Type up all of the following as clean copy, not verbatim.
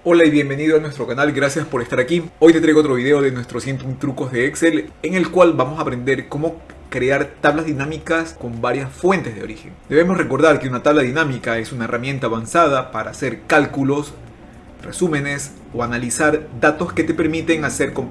Hola y bienvenido a nuestro canal, gracias por estar aquí. Hoy te traigo otro video de nuestros 101 trucos de Excel en el cual vamos a aprender cómo crear tablas dinámicas con varias fuentes de origen. Debemos recordar que una tabla dinámica es una herramienta avanzada para hacer cálculos, resúmenes o analizar datos que te permiten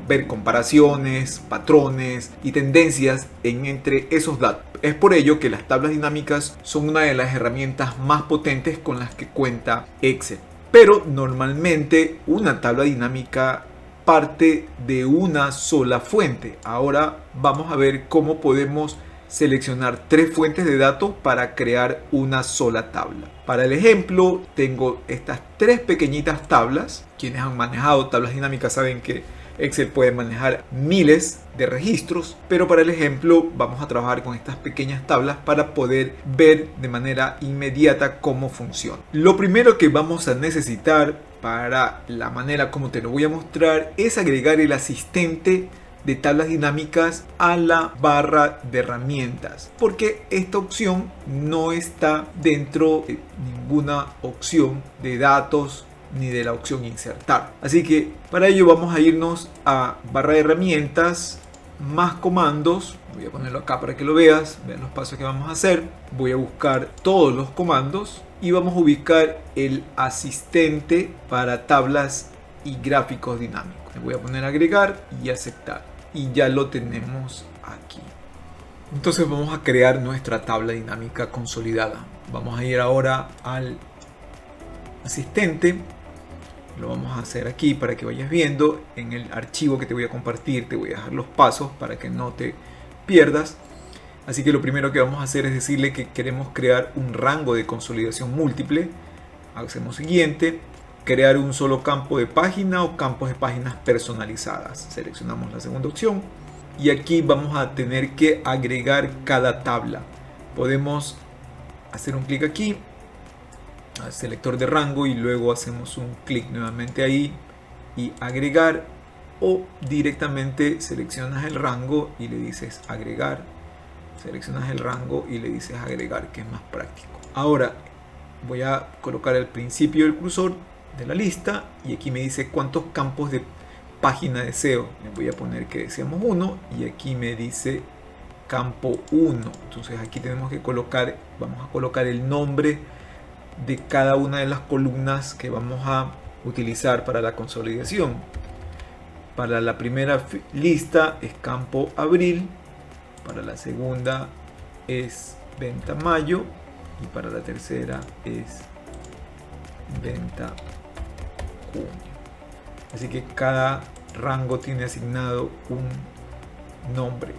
ver comparaciones, patrones y tendencias entre esos datos. Es por ello que las tablas dinámicas son una de las herramientas más potentes con las que cuenta Excel. Pero normalmente una tabla dinámica parte de una sola fuente. Ahora vamos a ver cómo podemos seleccionar tres fuentes de datos para crear una sola tabla. Para el ejemplo tengo estas tres pequeñitas tablas. Quienes han manejado tablas dinámicas saben que Excel puede manejar miles de registros, pero para el ejemplo vamos a trabajar con estas pequeñas tablas para poder ver de manera inmediata cómo funciona. Lo primero que vamos a necesitar para la manera como te lo voy a mostrar es agregar el asistente de tablas dinámicas a la barra de herramientas, porque esta opción no está dentro de ninguna opción de datos ni de la opción insertar. Así que para ello vamos a irnos a barra de herramientas, más comandos. Voy a ponerlo acá para que lo veas, vean los pasos que vamos a hacer. Voy a buscar todos los comandos y vamos a ubicar el asistente para tablas y gráficos dinámicos. Le voy a poner agregar y aceptar y ya lo tenemos aquí. Entonces vamos a crear nuestra tabla dinámica consolidada. Vamos a ir ahora al asistente. Lo vamos a hacer aquí para que vayas viendo. En el archivo que te voy a compartir te voy a dejar los pasos para que no te pierdas. Así que lo primero que vamos a hacer es decirle que queremos crear un rango de consolidación múltiple. Hacemos siguiente: crear un solo campo de página o campos de páginas personalizadas. Seleccionamos la segunda opción y aquí vamos a tener que agregar cada tabla. Podemos hacer un clic aquí al selector de rango y luego hacemos un clic nuevamente ahí y agregar, o directamente seleccionas el rango y le dices agregar, seleccionas el rango y le dices agregar, que es más práctico. Ahora voy a colocar al principio del cursor de la lista y aquí me dice cuántos campos de página deseo. Le voy a poner que deseamos 1 y aquí me dice campo 1. Entonces aquí tenemos que colocar, vamos a colocar el nombre de cada una de las columnas que vamos a utilizar para la consolidación. Para la primera lista es campo abril, para la segunda es venta mayo y para la tercera es venta junio. Así que cada rango tiene asignado un nombre.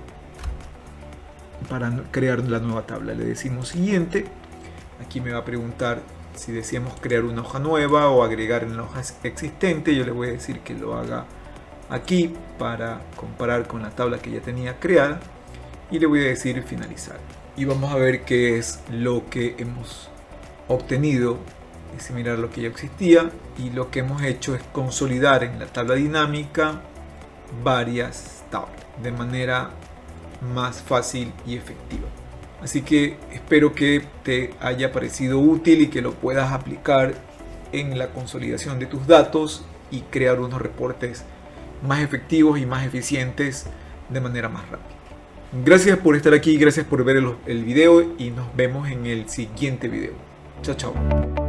Para crear la nueva tabla le decimos siguiente. Aquí me va a preguntar si deseamos crear una hoja nueva o agregar en la hoja existente. Yo le voy a decir que lo haga aquí para comparar con la tabla que ya tenía creada y le voy a decir finalizar. Y vamos a ver qué es lo que hemos obtenido. Es similar a lo que ya existía y lo que hemos hecho es consolidar en la tabla dinámica varias tablas de manera más fácil y efectiva. Así que espero que te haya parecido útil y que lo puedas aplicar en la consolidación de tus datos y crear unos reportes más efectivos y más eficientes de manera más rápida. Gracias por estar aquí, gracias por ver el video y nos vemos en el siguiente video. Chao, chao.